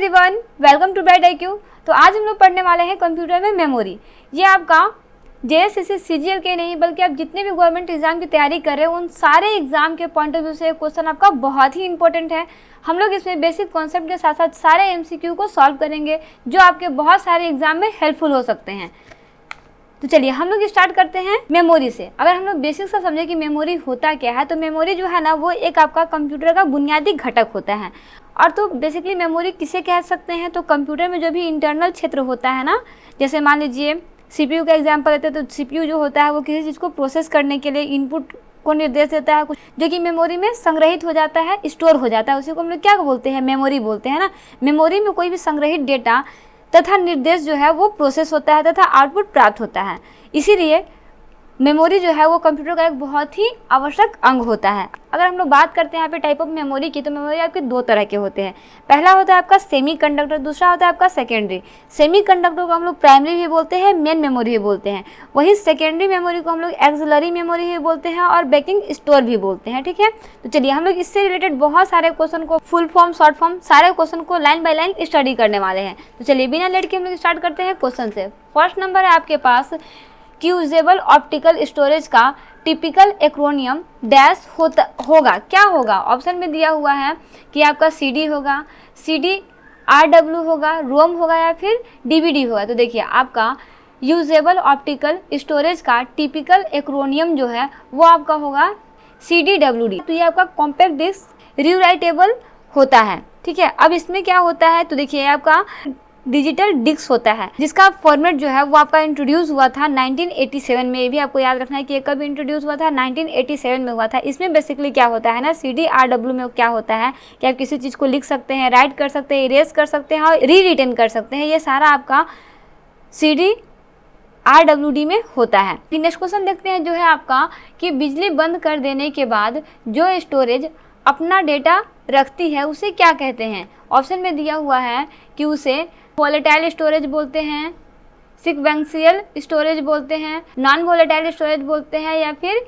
Everyone, welcome to bright IQ। तो आज हम लोग पढ़ने वाले हैं कंप्यूटर में मेमोरी। ये आपका JSCC CGL के नहीं बल्कि आप जितने भी गवर्नमेंट एग्जाम की तैयारी कर रहे हो उन सारे एग्जाम के पॉइंट ऑफ व्यू से क्वेश्चन आपका बहुत ही इंपॉर्टेंट है। हम लोग इसमें बेसिक कॉन्सेप्ट के साथ साथ सारे MCQ को सॉल्व करेंगे जो आपके बहुत सारे एग्जाम में हेल्पफुल हो सकते हैं। तो चलिए हम लोग स्टार्ट करते हैं मेमोरी से। अगर हम लोग बेसिक से समझे कि मेमोरी होता क्या है, तो मेमोरी जो है ना वो एक आपका कंप्यूटर का बुनियादी घटक होता है। और तो बेसिकली मेमोरी किसे कह सकते हैं, तो कंप्यूटर में जो भी इंटरनल क्षेत्र होता है ना, जैसे मान लीजिए CPU का एग्जाम्पल लेते हैं, तो CPU जो होता है वो किसी चीज़ को प्रोसेस करने के लिए इनपुट को निर्देश देता है, कुछ जो कि मेमोरी में संग्रहित हो जाता है, स्टोर हो जाता है। उसी को हम लोग क्या बोलते हैं, मेमोरी बोलते हैं ना। मेमोरी में कोई भी संग्रहित डेटा तथा निर्देश जो है वो प्रोसेस होता है तथा आउटपुट प्राप्त होता है। इसीलिए मेमोरी जो है वो कंप्यूटर का एक बहुत ही आवश्यक अंग होता है। अगर हम लोग बात करते हैं यहाँ पे टाइप ऑफ मेमोरी की, तो मेमोरी आपके दो तरह के होते हैं। पहला होता है आपका सेमी कंडक्टर, दूसरा होता है आपका सेकेंडरी। सेमी कंडक्टर को हम लोग प्राइमरी भी बोलते हैं, मेन मेमोरी भी बोलते हैं। वही सेकेंडरी मेमोरी को हम लोग एक्सिलरी मेमोरी भी बोलते हैं और बैकिंग स्टोर भी बोलते हैं। ठीक है, तो चलिए हम लोग इससे रिलेटेड बहुत सारे क्वेश्चन को फुल फॉर्म शॉर्ट फॉर्म सारे क्वेश्चन को लाइन बाय लाइन स्टडी करने वाले हैं। तो चलिए बिना लेट के हम लोग स्टार्ट करते हैं क्वेश्चन से। फर्स्ट नंबर है आपके पास यूजेबल ऑप्टिकल स्टोरेज का टिपिकल एक्रोनियम डैश होगा। क्या होगा? ऑप्शन में दिया हुआ है कि आपका CD होगा, CD-RW होगा, रोम होगा या फिर DVD होगा। तो देखिए आपका यूजेबल ऑप्टिकल स्टोरेज का टिपिकल एक्रोनियम जो है वो आपका होगा CDWD। तो ये आपका कॉम्पैक्ट डिस्क रीराइटेबल होता है। ठीक है, अब इसमें क्या होता है, तो देखिए आपका डिजिटल डिस्क होता है जिसका फॉर्मेट जो है वो आपका इंट्रोड्यूस हुआ था 1987 में। ये भी आपको याद रखना है कि ये कब इंट्रोड्यूस हुआ था, 1987 में हुआ था। इसमें बेसिकली क्या होता है ना, CD-RW में क्या होता है कि आप किसी चीज़ को लिख सकते हैं, राइट कर सकते हैं, इरेज कर सकते हैं और रीरिटन कर सकते हैं। ये सारा आपका CD-RWD में होता है। नेक्स्ट क्वेश्चन देखते हैं जो है आपका कि बिजली बंद कर देने के बाद जो स्टोरेज अपना डेटा रखती है उसे क्या कहते हैं? ऑप्शन में दिया हुआ है कि उसे वोलेटाइल स्टोरेज बोलते हैं, सीक्वेंशियल स्टोरेज बोलते हैं, नॉन वोलेटाइल स्टोरेज बोलते हैं या फिर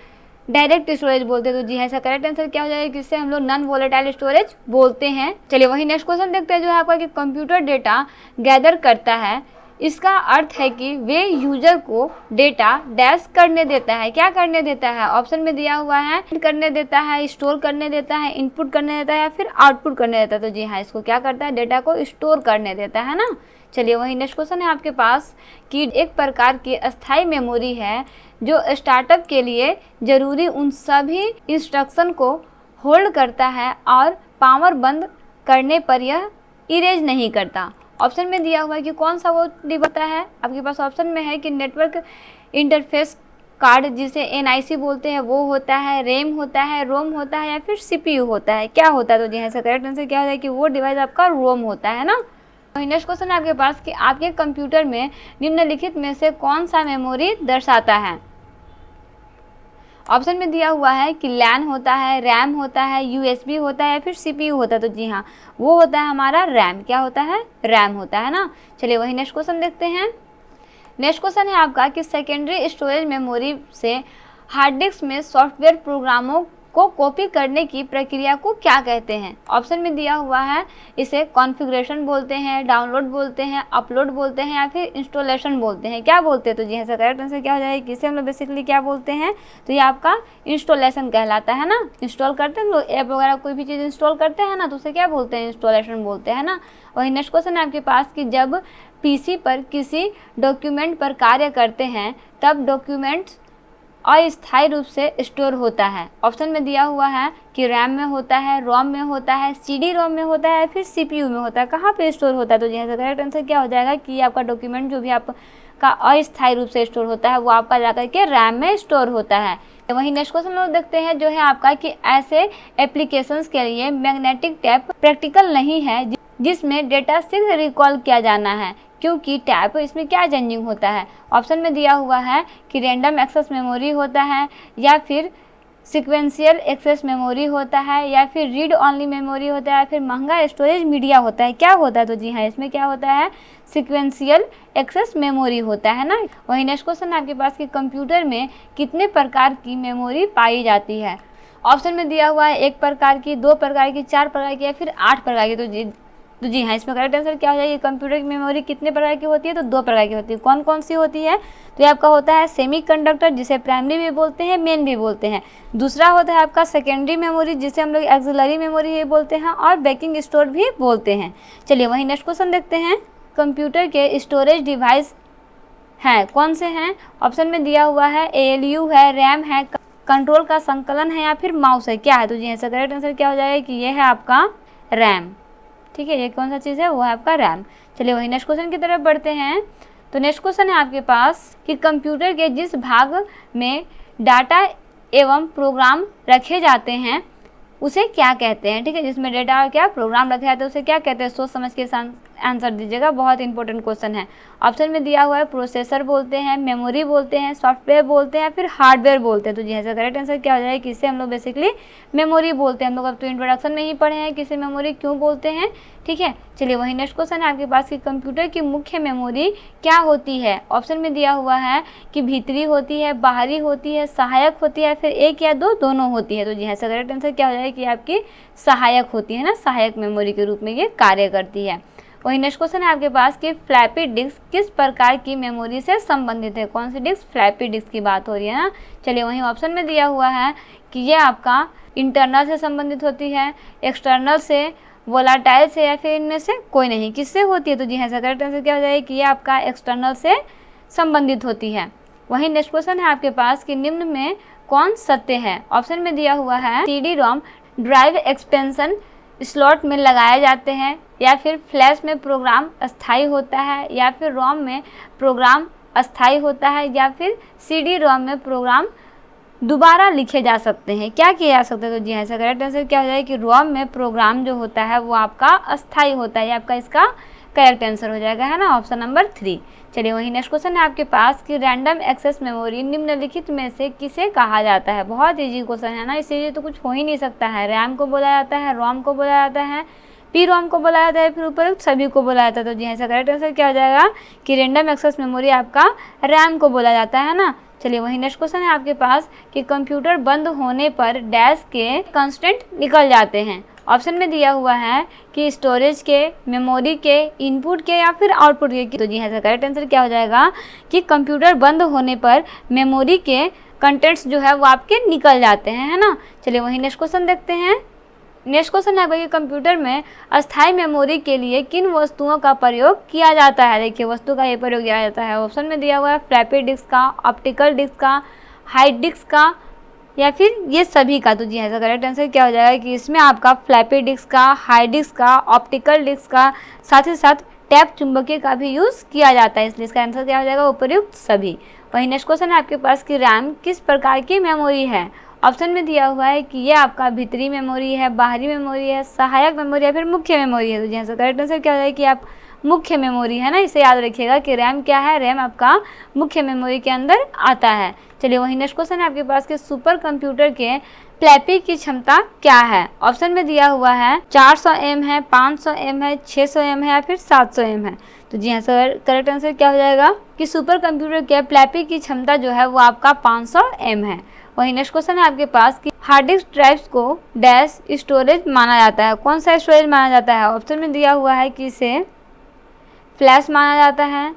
डायरेक्ट स्टोरेज बोलते हैं। तो जी हाँ, इसका करेक्ट आंसर क्या हो जाएगा कि इससे हम लोग नॉन वोलेटाइल स्टोरेज बोलते हैं। चलिए वही नेक्स्ट क्वेश्चन देखते हैं जो है आपका कि कंप्यूटर डेटा गैदर करता है, इसका अर्थ है कि वे यूजर को डेटा डैश करने देता है। क्या करने देता है? ऑप्शन में दिया हुआ है करने देता है, स्टोर करने देता है, इनपुट करने देता है या फिर आउटपुट करने देता है। तो जी हाँ, इसको क्या करता है, डेटा को स्टोर करने देता है ना। चलिए वही नेक्स्ट क्वेश्चन है आपके पास कि एक प्रकार की अस्थायी मेमोरी है जो स्टार्टअप के लिए जरूरी उन सभी इंस्ट्रक्शन को होल्ड करता है और पावर बंद करने पर यह इरेज नहीं करता। ऑप्शन में दिया हुआ है कि कौन सा वो डिवाइस है। आपके पास ऑप्शन में है कि नेटवर्क इंटरफेस कार्ड जिसे NIC बोलते हैं वो होता है, रैम होता है, रोम होता है या फिर CPU होता है। क्या होता है? तो जी हाँ, इसका करेक्ट आंसर क्या होता है कि वो डिवाइस आपका रोम होता है ना। नेक्स्ट क्वेश्चन है आपके पास कि आपके कंप्यूटर में निम्नलिखित में से कौन सा मेमोरी दर्शाता है? ऑप्शन में दिया हुआ है कि लैन होता है, रैम होता है, USB होता है या फिर CPU होता है। तो जी हाँ, वो होता है हमारा रैम। क्या होता है? रैम होता है ना। चलिए वही नेक्स्ट क्वेश्चन देखते हैं। नेक्स्ट क्वेश्चन है आपका कि सेकेंडरी स्टोरेज मेमोरी से हार्ड डिस्क में सॉफ्टवेयर प्रोग्रामों को कॉपी करने की प्रक्रिया को क्या कहते हैं? ऑप्शन में दिया हुआ है इसे कॉन्फ़िगरेशन बोलते हैं, डाउनलोड बोलते हैं, अपलोड बोलते हैं या फिर इंस्टॉलेशन बोलते हैं। क्या बोलते हैं? तो जी हाँ, करेक्ट आंसर क्या हो जाएगा, किसे हम लोग बेसिकली क्या बोलते हैं, तो ये आपका इंस्टॉलेशन कहलाता है ना। इंस्टॉल करते हैं हम लोग ऐप वगैरह कोई भी चीज़ इंस्टॉल करते हैं ना, तो उसे क्या बोलते हैं, इंस्टॉलेशन बोलते हैं ना। वही नेक्स्ट क्वेश्चन है आपके पास कि जब PC पर किसी डॉक्यूमेंट पर कार्य करते हैं तब डॉक्यूमेंट्स अस्थायी रूप से स्टोर होता है। ऑप्शन में दिया हुआ है कि रैम में होता है, रोम में होता है, CD-ROM में होता है या फिर CPU में होता है। कहाँ पे स्टोर होता है? तो जी करेक्ट आंसर क्या हो जाएगा कि आपका डॉक्यूमेंट जो भी आपका अस्थायी रूप से स्टोर होता है वो आपका जाकर के रैम में स्टोर होता है। वही नेक्स्ट क्वेश्चन लोग देखते हैं जो है आपका कि ऐसे एप्लीकेशंस के लिए मैग्नेटिक टेप प्रैक्टिकल नहीं है जिसमें डेटा शीघ्र रिकॉल किया जाना है, क्योंकि टैप इसमें क्या चेंजिंग होता है। ऑप्शन में दिया हुआ है कि रैंडम एक्सेस मेमोरी होता है या फिर सीक्वेंशियल एक्सेस मेमोरी होता है या फिर रीड ऑनली मेमोरी होता है या फिर महंगा स्टोरेज मीडिया होता है। क्या होता है? तो जी हाँ, इसमें क्या होता है, सीक्वेंशियल एक्सेस मेमोरी होता है ना। वही नेक्स्ट क्वेश्चन आपके पास कि कंप्यूटर में कितने प्रकार की मेमोरी पाई जाती है। ऑप्शन में दिया हुआ है 1 प्रकार की, 2 प्रकार की, 4 प्रकार की या फिर 8 प्रकार की। तो तो जी हाँ, इसमें करेक्ट आंसर क्या हो जाएगी, कंप्यूटर की मेमोरी कितने प्रकार की होती है, तो 2 प्रकार की होती है। कौन कौन सी होती है, तो ये आपका होता है सेमीकंडक्टर, जिसे प्राइमरी भी बोलते हैं, मेन भी बोलते हैं। दूसरा होता है आपका सेकेंडरी मेमोरी, जिसे हम लोग एक्सिलरी मेमोरी भी बोलते हैं और बैकिंग स्टोर भी बोलते हैं। चलिए वही नेक्स्ट क्वेश्चन देखते हैं। कंप्यूटर के स्टोरेज डिवाइस हैं, कौन से हैं, ऑप्शन में दिया हुआ है ALU है, रैम है, कंट्रोल का संकलन है या फिर माउस है, क्या है, तो जी ऐसा करेक्ट आंसर क्या हो जाएगा कि ये है आपका रैम। ठीक है, ये कौन सा चीज़ है, वो है आपका रैम। चलिए वही नेक्स्ट क्वेश्चन की तरफ बढ़ते हैं। तो नेक्स्ट क्वेश्चन है आपके पास कि कंप्यूटर के जिस भाग में डाटा एवं प्रोग्राम रखे जाते हैं उसे क्या कहते हैं। ठीक है, जिसमें डेटा और क्या प्रोग्राम रखे जाते हैं उसे क्या कहते हैं, सोच समझ के आंसर दीजिएगा, बहुत इंपॉर्टेंट क्वेश्चन है। ऑप्शन में दिया हुआ है प्रोसेसर बोलते हैं, मेमोरी बोलते हैं, सॉफ्टवेयर बोलते हैं, फिर हार्डवेयर बोलते हैं। तो जी ऐसा करेक्ट आंसर क्या हो जाएगा कि इसे हम लोग बेसिकली मेमोरी बोलते हैं। हम लोग अब तो इंट्रोडक्शन में ही पढ़े हैं कि इसे मेमोरी क्यों बोलते हैं। ठीक है, चलिए वही नेक्स्ट क्वेश्चन है आपके पास कि कंप्यूटर की मुख्य मेमोरी क्या होती है। ऑप्शन में दिया हुआ है कि भीतरी होती है, बाहरी होती है, सहायक होती है, फिर एक या दो दोनों होती है। तो जी ऐसा करेक्ट आंसर क्या हो जाएगा कि आपकी सहायक होती है ना, सहायक मेमोरी के रूप में ये कार्य करती है। वही नेक्स्ट क्वेश्चन है आपके पास कि फ्लैपी डिस्क किस प्रकार की मेमोरी से संबंधित है। कौन सी डिस्क, फ्लैपी डिस्क की बात हो रही है ना। चलिए वहीं ऑप्शन में दिया हुआ है कि ये आपका इंटरनल से संबंधित होती है, एक्सटर्नल से, वोलाटाइल से, या फिर इनमें से कोई नहीं। किससे होती है, तो जी हाँ करेक्ट आंसर क्या हो जाएगा कि ये आपका एक्सटर्नल से संबंधित होती है। वहीं नेक्स्ट क्वेश्चन है आपके पास कि निम्न में कौन सत्य है। ऑप्शन में दिया हुआ है CD-ROM ड्राइव एक्सपेंशन स्लॉट में लगाए जाते हैं, या फिर फ्लैश में प्रोग्राम अस्थायी होता है, या फिर रोम में प्रोग्राम अस्थायी होता है, या फिर CD-ROM में प्रोग्राम दोबारा लिखे जा सकते हैं, क्या किया जा सकता है। तो जी हाँ ऐसा करेक्ट आंसर क्या हो जाएगा कि रोम में प्रोग्राम जो होता है वो आपका अस्थायी होता है। आपका इसका करेक्ट आंसर हो जाएगा, है ना, ऑप्शन नंबर 3। चलिए वही नेक्स्ट क्वेश्चन है आपके पास कि रैंडम एक्सेस मेमोरी निम्नलिखित में से किसे कहा जाता है। बहुत इजी क्वेश्चन है ना, इसलिए तो कुछ हो ही नहीं सकता है। रैम को बोला जाता है, रोम को बोला जाता है, PROM को बोला जाता है, फिर ऊपर सभी को बोला जाता है। तो जी ऐसा करेक्ट आंसर क्या हो जाएगा कि रैंडम एक्सेस मेमोरी आपका रैम को बोला जाता है ना। चलिए वही नेक्स्ट क्वेश्चन है आपके पास कि कंप्यूटर बंद होने पर डैश के कंस्टेंट निकल जाते हैं। ऑप्शन में दिया हुआ है कि स्टोरेज के, मेमोरी के, इनपुट के, या फिर आउटपुट के। तो जी ऐसा करेक्ट आंसर क्या हो जाएगा कि कंप्यूटर बंद होने पर मेमोरी के कंटेंट्स जो है वो आपके निकल जाते हैं, है ना। चलिए वही नेक्स्ट क्वेश्चन देखते हैं। नेक्स्ट क्वेश्चन है कि कंप्यूटर में अस्थायी मेमोरी के लिए किन वस्तुओं का प्रयोग किया जाता है। देखिए वस्तु का ये प्रयोग किया जाता है। ऑप्शन में दिया हुआ है फ्लैपी डिस्क का, ऑप्टिकल डिस्क का, हार्ड डिस्क का, या फिर ये सभी का। तो जी ऐसा करेक्ट आंसर क्या हो जाएगा कि इसमें आपका फ्लैपी डिस्क का, हार्ड डिस्क का, ऑप्टिकल डिस्क का, साथ ही साथ टैप चुंबकीय का भी यूज़ किया जाता है, इसलिए इसका आंसर क्या हो जाएगा, उपयुक्त सभी। वही नेक्स्ट क्वेश्चन है आपके पास कि रैम किस प्रकार की मेमोरी है। ऑप्शन में दिया हुआ है कि ये आपका भीतरी मेमोरी है, बाहरी मेमोरी है, सहायक मेमोरी, या फिर मुख्य मेमोरी है। तो जी ऐसा करेक्ट आंसर क्या हो जाएगा कि आप मुख्य मेमोरी है ना, इसे याद रखिएगा कि रैम क्या है, रैम आपका मुख्य मेमोरी के अंदर आता है। चलिए वही नेक्स्ट क्वेश्चन है आपके पास कि सुपर कंप्यूटर के फ्लैपी की क्षमता क्या है। ऑप्शन में दिया हुआ है 400 M है, 500 M है, 600 M है, या फिर 700 M है। तो जी हाँ सर करेक्ट आंसर क्या हो जाएगा कि सुपर कंप्यूटर के फ्लैपी की क्षमता जो है वो आपका 500 M है। वही नेक्स्ट क्वेश्चन है आपके पास कि हार्ड डिस्क ड्राइव्स को डैश स्टोरेज माना जाता है। कौन सा स्टोरेज माना जाता है। ऑप्शन में दिया हुआ है कि इसे फ्लैश माना जाता है,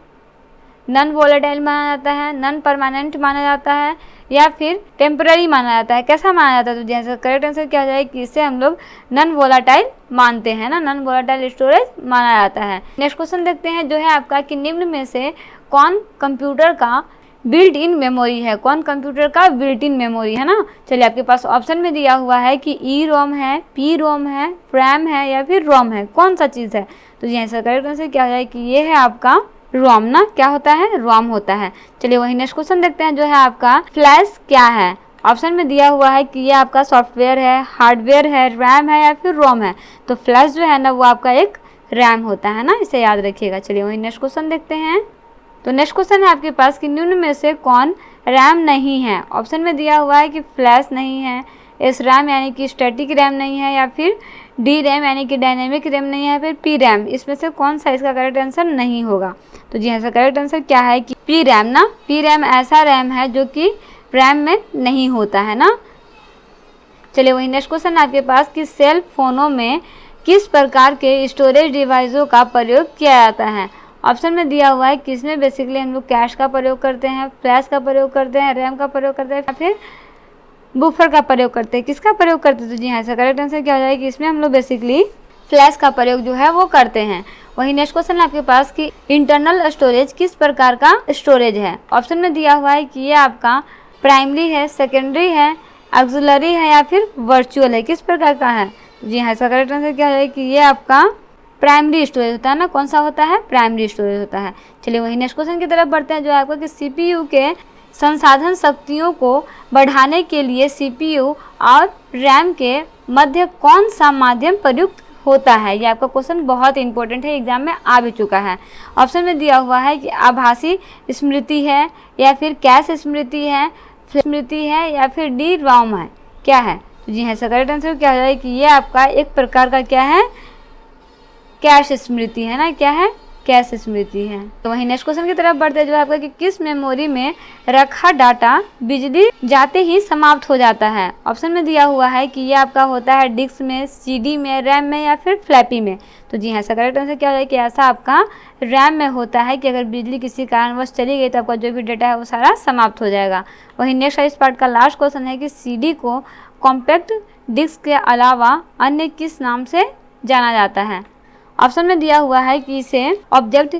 नॉन वोलेटाइल माना जाता है, नॉन परमानेंट माना जाता है, या फिर टेम्पररी माना जाता है। कैसा माना जाता है। तो जैसे करेक्ट आंसर क्या हो जाएगा कि इसे हम लोग नॉन वोलेटाइल मानते हैं ना, नॉन वोलेटाइल स्टोरेज माना जाता है। नेक्स्ट क्वेश्चन देखते हैं जो है आपका कि निम्न में से कौन कंप्यूटर का बिल्ट इन मेमोरी है। कौन कंप्यूटर का बिल्ट इन मेमोरी है ना। चलिए आपके पास ऑप्शन में दिया हुआ है कि EROM है, PROM है, RAM है, या फिर ROM है। कौन सा चीज़ है। तो जी ऐसा करेक्ट आंसर क्या हो जाएगा कि ये है आपका रोम ना, क्या होता है, रोम होता है। चलिए वही नेक्स्ट क्वेश्चन देखते हैं जो है आपका फ्लैश क्या है। ऑप्शन में दिया हुआ है कि ये आपका सॉफ्टवेयर है, हार्डवेयर है, रैम है, या फिर रोम है। तो फ्लैश जो है ना वो आपका एक रैम होता है ना, इसे याद रखिएगा। चलिए वही नेक्स्ट क्वेश्चन देखते हैं। तो नेक्स्ट क्वेश्चन है आपके पास कि निम्न में से कौन रैम नहीं है। ऑप्शन में दिया हुआ है कि फ्लैश नहीं है, SRAM यानी कि स्टैटिक रैम नहीं है, या फिर DRAM यानी कि डायनेमिक रैम नहीं है, फिर PRAM। इसमें से कौन सा इसका करेक्ट आंसर नहीं होगा। तो जी ऐसा करेक्ट आंसर क्या है कि PRAM ना, PRAM ऐसा रैम है जो कि रैम में नहीं होता है ना। चलिए वही नेक्स्ट क्वेश्चन आपके पास कि सेल फोनों में किस प्रकार के स्टोरेज डिवाइसों का प्रयोग किया जाता है। ऑप्शन में दिया हुआ है किसमें बेसिकली हम लोग कैश का प्रयोग करते हैं, फ्लैश का प्रयोग करते हैं, रैम का प्रयोग करते हैं या फिर बफर का प्रयोग करते हैं। किसका प्रयोग करते हैं? तो जी हाँ, इसका करेक्ट आंसर क्या हो जाएगा कि इसमें हम लोग बेसिकली फ्लैश का प्रयोग जो है वो करते हैं। वही नेक्स्ट क्वेश्चन है आपके पास कि इंटरनल स्टोरेज किस प्रकार का स्टोरेज है। ऑप्शन में दिया हुआ है कि ये आपका प्राइमरी है, सेकेंडरी है, ऑक्सिलरी है या फिर वर्चुअल है। किस प्रकार का है? जी हाँ, इसका करेक्ट आंसर क्या हो जाएगा कि ये आपका प्राइमरी स्टोरेज होता है ना। कौन सा होता है? प्राइमरी स्टोरेज होता है। चलिए वही नेक्स्ट क्वेश्चन की तरफ बढ़ते हैं जो है आपका कि सीपीयू के संसाधन शक्तियों को बढ़ाने के लिए सीपीयू और रैम के मध्य कौन सा माध्यम प्रयुक्त होता है। ये आपका क्वेश्चन बहुत इंपॉर्टेंट है, एग्जाम में आ भी चुका है। ऑप्शन में दिया हुआ है कि आभासी स्मृति है या फिर कैश स्मृति है या फिर डी रॉम है। क्या है? तो जी हाँ, इसका करेक्ट आंसर क्या हो जाएगा कि ये आपका एक प्रकार का क्या है? कैश स्मृति है ना। क्या है? कैश स्मृति है। तो वही नेक्स्ट क्वेश्चन की तरफ बढ़ते हैं जो आपका कि किस मेमोरी में रखा डाटा बिजली जाते ही समाप्त हो जाता है। ऑप्शन में दिया हुआ है कि ये आपका होता है डिस्क में, सीडी में, रैम में या फिर फ्लैपी में। तो जी हाँ, इसका करेक्ट आंसर क्या हो जाएगा कि ऐसा आपका रैम में होता है कि अगर बिजली किसी कारणवश चली गई तो आपका जो भी डाटा है वो सारा समाप्त हो जाएगा। वही नेक्स्ट इस पार्ट का लास्ट क्वेश्चन है कि सीडी को कॉम्पैक्ट डिस्क के अलावा अन्य किस नाम से जाना जाता है। ऑप्शन में दिया हुआ है कि इसे ऑब्जेक्ट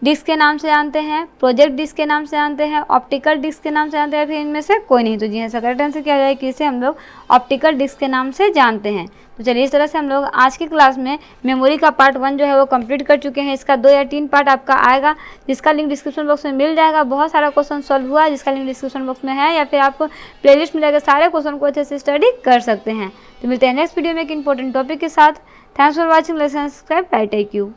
डिस्क के नाम से जानते हैं, प्रोजेक्ट डिस्क के नाम से जानते हैं, ऑप्टिकल डिस्क के नाम से जानते हैं, फिर इनमें से कोई नहीं। तो जी हाँ, इसका करेक्ट आंसर क्या हो जाएगा कि इसे हम लोग ऑप्टिकल डिस्क के नाम से जानते हैं। तो चलिए इस तरह से हम लोग आज की क्लास में मेमोरी का पार्ट 1 जो है वो कंप्लीट कर चुके हैं। इसका 2 या 3 पार्ट आपका आएगा जिसका लिंक डिस्क्रिप्शन बॉक्स में मिल जाएगा। बहुत सारा क्वेश्चन सॉल्व हुआ है जिसका लिंक डिस्क्रिप्शन बॉक्स में है, या फिर आप प्लेलिस्ट में जाकर सारे क्वेश्चन को अच्छे से स्टडी कर सकते हैं। तो मिलते हैं नेक्स्ट वीडियो में एक इंपॉर्टेंट टॉपिक के साथ। Thanks for watching, lesson subscribe, I take you.